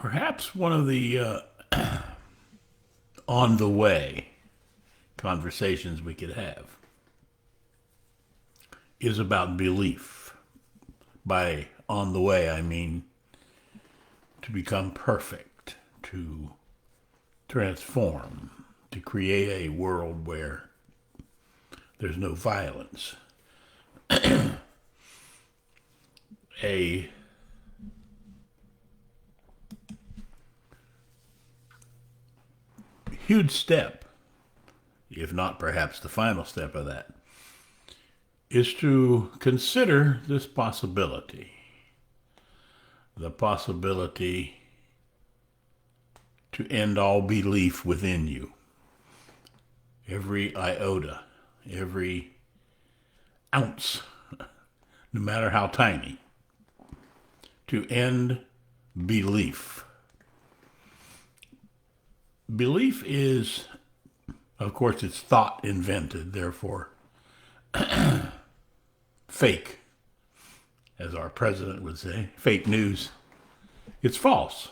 Perhaps one of the on the way conversations we could have is about belief. By on the way, I mean to become perfect, to transform, to create a world where there's no violence. A huge step, if not perhaps the final step of that, is to consider this possibility. The possibility to end all belief within you. Every iota, every ounce, no matter how tiny, to end belief. Belief is, of course, it's thought invented, therefore fake, as our president would say, fake news. It's false.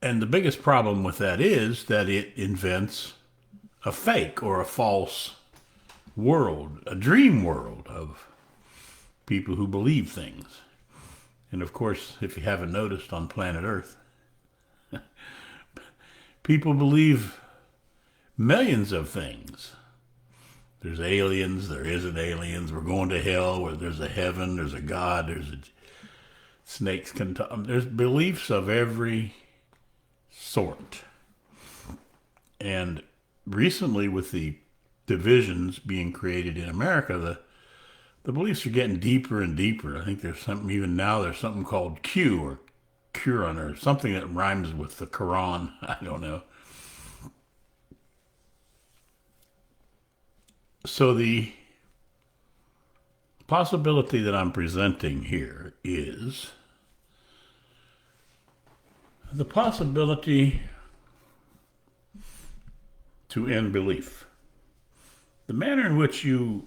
And the biggest problem with that is that it invents a fake or a false world, a dream world of people who believe things. And of course, if you haven't noticed on planet Earth, people believe millions of things. There's aliens, there isn't aliens, we're going to hell, where there's a heaven, there's a God, snakes can talk. There's beliefs of every sort. And recently, with the divisions being created in America, the beliefs are getting deeper and deeper. I think there's something called Q or Quran or something that rhymes with the Quran. I don't know. So the possibility that I'm presenting here is the possibility to end belief. The manner in which you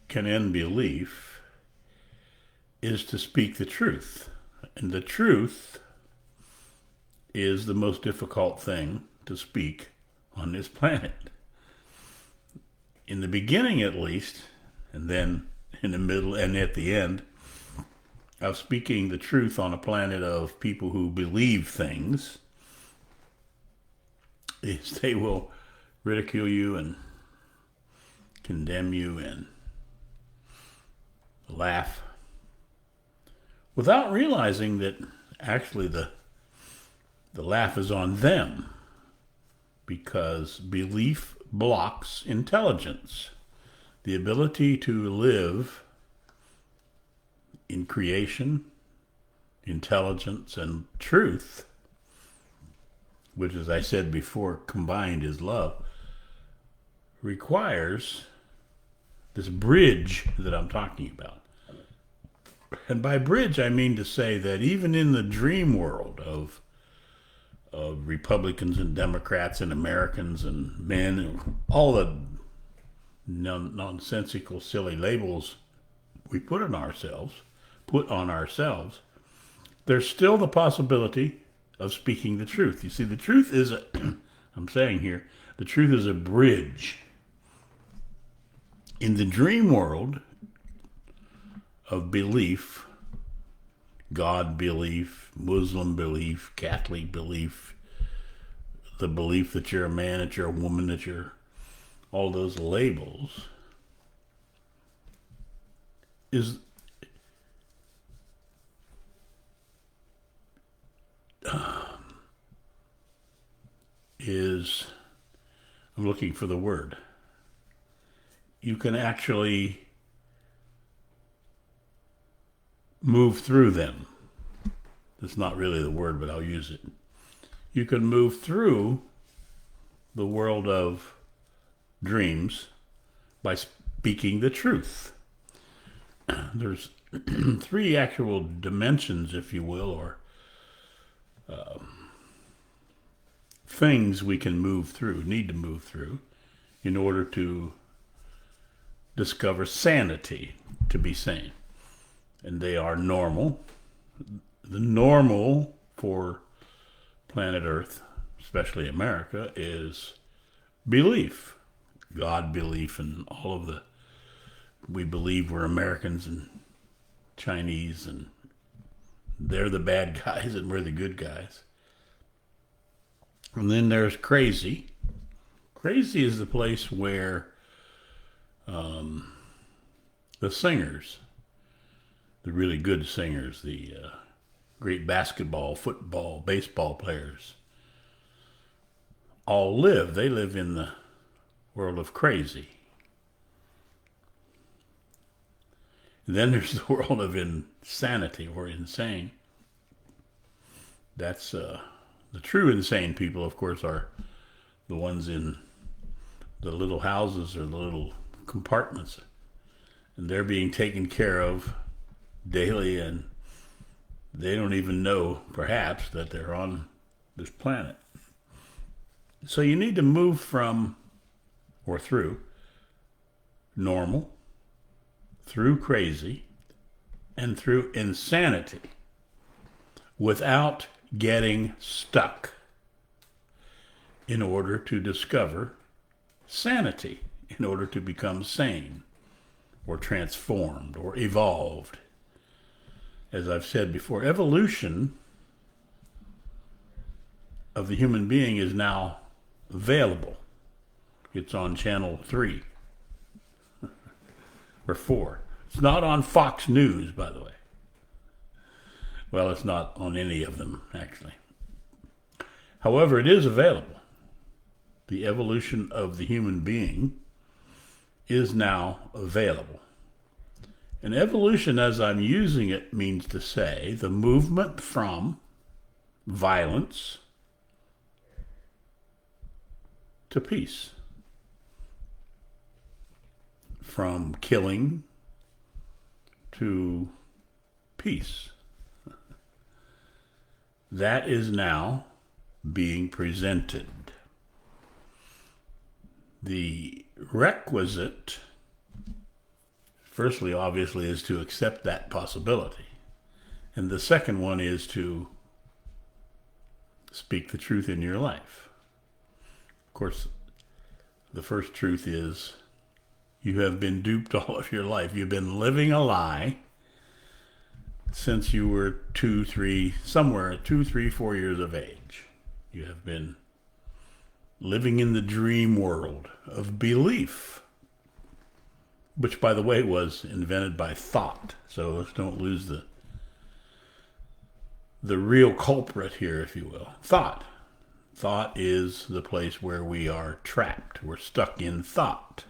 can end belief is to speak the truth. And the truth is the most difficult thing to speak on this planet. In the beginning, at least, and then in the middle and at the end, of speaking the truth on a planet of people who believe things, is they will ridicule you and condemn you and laugh without realizing that actually the laugh is on them, because belief blocks intelligence. The ability to live in creation, intelligence, and truth, which, as I said before, combined is love, requires this bridge that I'm talking about. And by bridge, I mean to say that even in the dream world of Republicans and Democrats and Americans and men and all the nonsensical, silly labels we put on ourselves, there's still the possibility of speaking the truth. You see, the truth is, I'm saying here, the truth is a bridge. In the dream world of belief, God belief, Muslim belief, Catholic belief, the belief that you're a man, that you're a woman, that you're all those labels, is I'm looking for the word. You can actually move through them. It's not really the word, but I'll use it. You can move through the world of dreams by speaking the truth. There's three actual dimensions, if you will, or things we can need to move through in order to discover sanity, to be sane. and they are normal. The normal for planet Earth, especially America, is belief. God belief and all of the, we believe we're Americans and Chinese and they're the bad guys and we're the good guys. And then there's crazy. Crazy is the place where the singers, the really good singers, the great basketball, football, baseball players, all live. They live in the world of crazy. And then there's the world of insanity or insane. That's the true insane people, of course, are the ones in the little houses or the little compartments. And they're being taken care of daily, and they don't even know, perhaps, that they're on this planet. So you need to move from, or through, normal, through crazy, and through insanity without getting stuck in order to discover sanity, in order to become sane or transformed or evolved. As I've said before, evolution of the human being is now available. It's on channel 3 or 4. It's not on Fox News, by the way. Well, it's not on any of them, actually. However, it is available. The evolution of the human being is now available. And evolution, as I'm using it, means to say the movement from violence to peace, from killing to peace. That is now being presented. The requisite, firstly, obviously, is to accept that possibility. And the second one is to speak the truth in your life. Of course, the first truth is you have been duped all of your life. You've been living a lie since you were 2, 3, 4 years of age. You have been living in the dream world of belief, which, by the way, was invented by thought. So let's don't lose the real culprit here, if you will. Thought. Thought is the place where we are trapped. We're stuck in thought.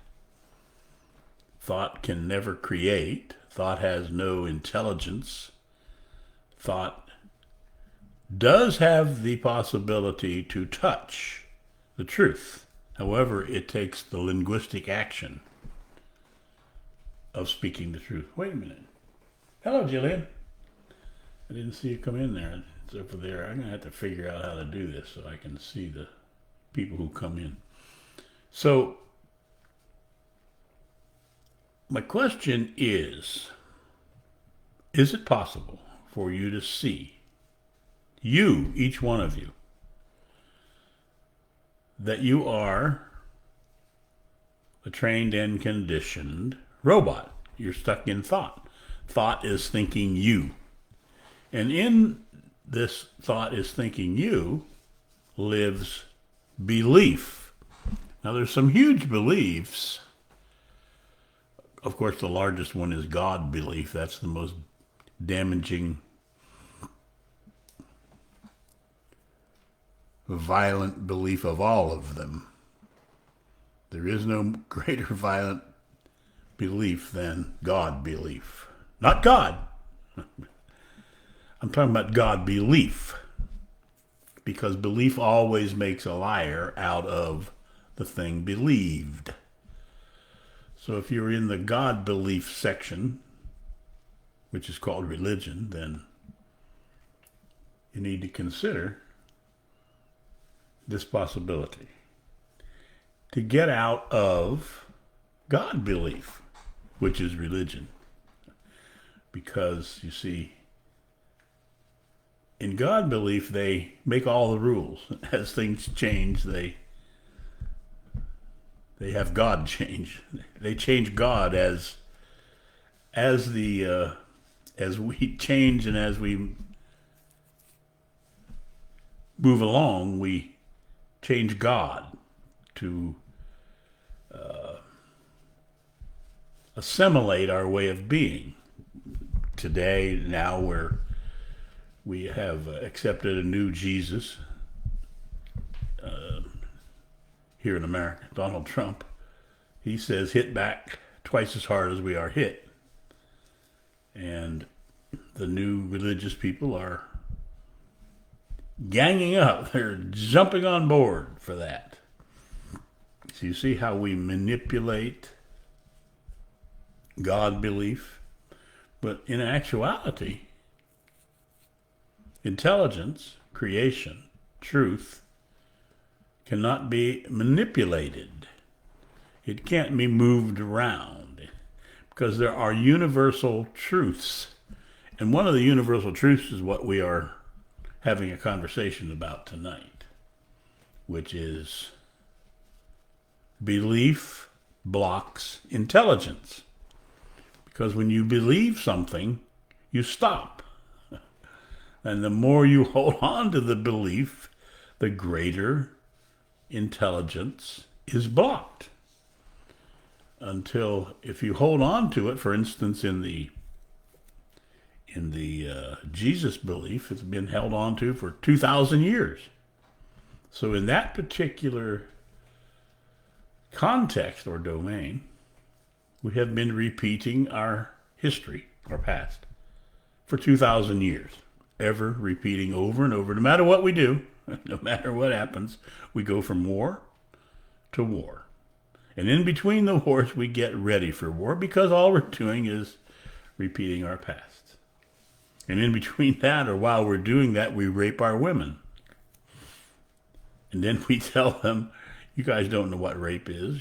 Thought can never create. Thought has no intelligence. Thought does have the possibility to touch the truth. However, it takes the linguistic action of speaking the truth. Wait a minute. Hello, Jillian. I didn't see you come in there. It's over there. I'm going to have to figure out how to do this so I can see the people who come in. So, my question is it possible for you to see, you, each one of you, that you are a trained and conditioned robot? You're stuck in thought. Thought is thinking you. And in this thought is thinking you lives belief. Now, there's some huge beliefs. Of course, the largest one is God belief. That's the most damaging, violent belief of all of them. There is no greater violent belief than God belief. Not God. I'm talking about God belief. Because belief always makes a liar out of the thing believed. So if you're in the God belief section, which is called religion, then you need to consider this possibility. To get out of God belief, which is religion. because, you see, in God belief, they make all the rules. As things change, they have God change. They change God as we change and as we move along, we change God to assimilate our way of being. Today, now we have accepted a new Jesus here in America, Donald Trump. He says hit back twice as hard as we are hit. And the new religious people are ganging up. They're jumping on board for that. So you see how we manipulate God belief? But in actuality, intelligence, creation, truth cannot be manipulated. It can't be moved around because there are universal truths. And one of the universal truths is what we are having a conversation about tonight, which is belief blocks intelligence. Because when you believe something, you stop. And the more you hold on to the belief, the greater intelligence is blocked. Until if you hold on to it, for instance, in the Jesus belief, it's been held on to for 2,000 years. So in that particular context or domain, we have been repeating our history, our past, for 2,000 years. Ever repeating over and over, no matter what we do, no matter what happens, we go from war to war. And in between the wars, we get ready for war because all we're doing is repeating our past. And in between that, or while we're doing that, we rape our women. And then we tell them, you guys don't know what rape is.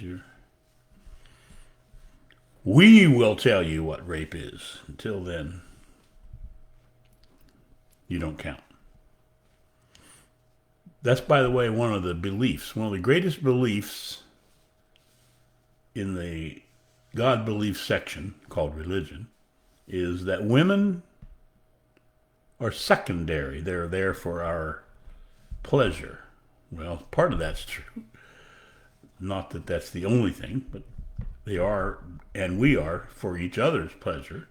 We will tell you what rape is. Until then, you don't count. That's, by the way, one of the beliefs. One of the greatest beliefs in the God belief section, called religion, is that women are secondary. They're there for our pleasure. Well, part of that's true. Not that that's the only thing, but they are, and we are, for each other's pleasure.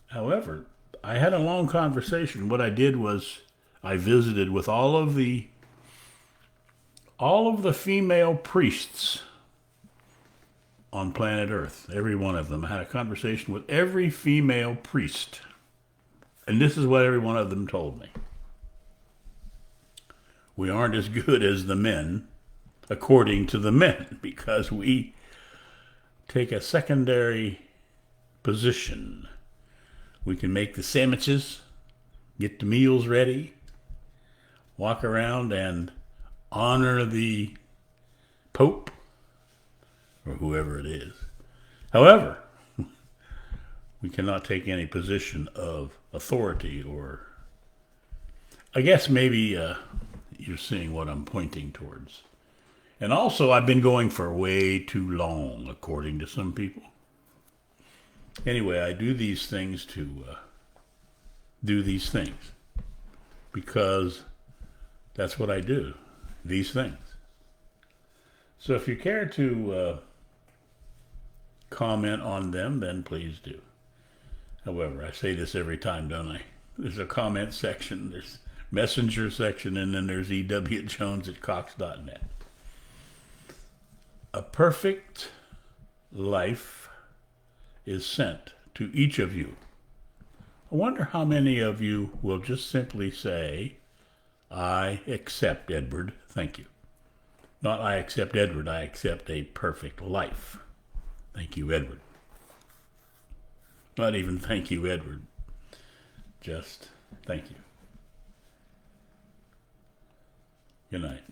However, I had a long conversation. What I did was I visited with all of the female priests on planet Earth, every one of them. I had a conversation with every female priest. And this is what every one of them told me. We aren't as good as the men, according to the men, because we take a secondary position. We can make the sandwiches, get the meals ready, walk around and honor the Pope, or whoever it is. However, we cannot take any position of authority, or I guess maybe you're seeing what I'm pointing towards. And also, I've been going for way too long, according to some people. Anyway, I do these things to do these things because that's what I do, these things. So if you care to comment on them, then please do. However, I say this every time, don't I? There's a comment section, there's messenger section, and then there's ewjones@cox.net. A perfect life is sent to each of you. I wonder how many of you will just simply say, I accept Edward, thank you. Not I accept Edward, I accept a perfect life. Thank you, Edward. Not even thank you, Edward. Just thank you. Good night.